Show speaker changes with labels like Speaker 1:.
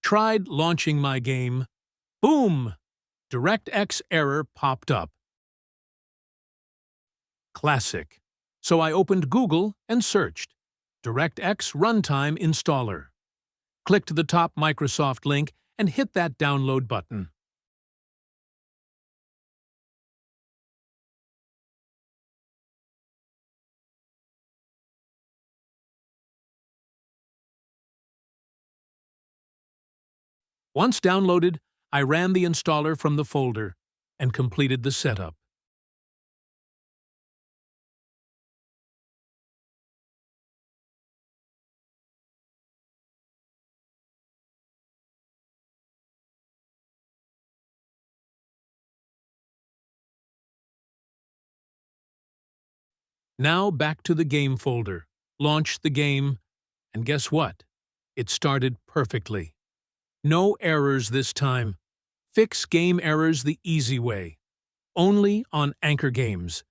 Speaker 1: tried launching my game. Boom! DirectX error popped up. Classic. So I opened Google and searched DirectX Runtime Installer. Clicked the top Microsoft link and hit that download button. Once downloaded, I ran the installer from the folder and completed the setup. Now back to the game folder, launch the game, and guess what? It started perfectly. No errors this time. Fix game errors the easy way. Only on Anchor Games.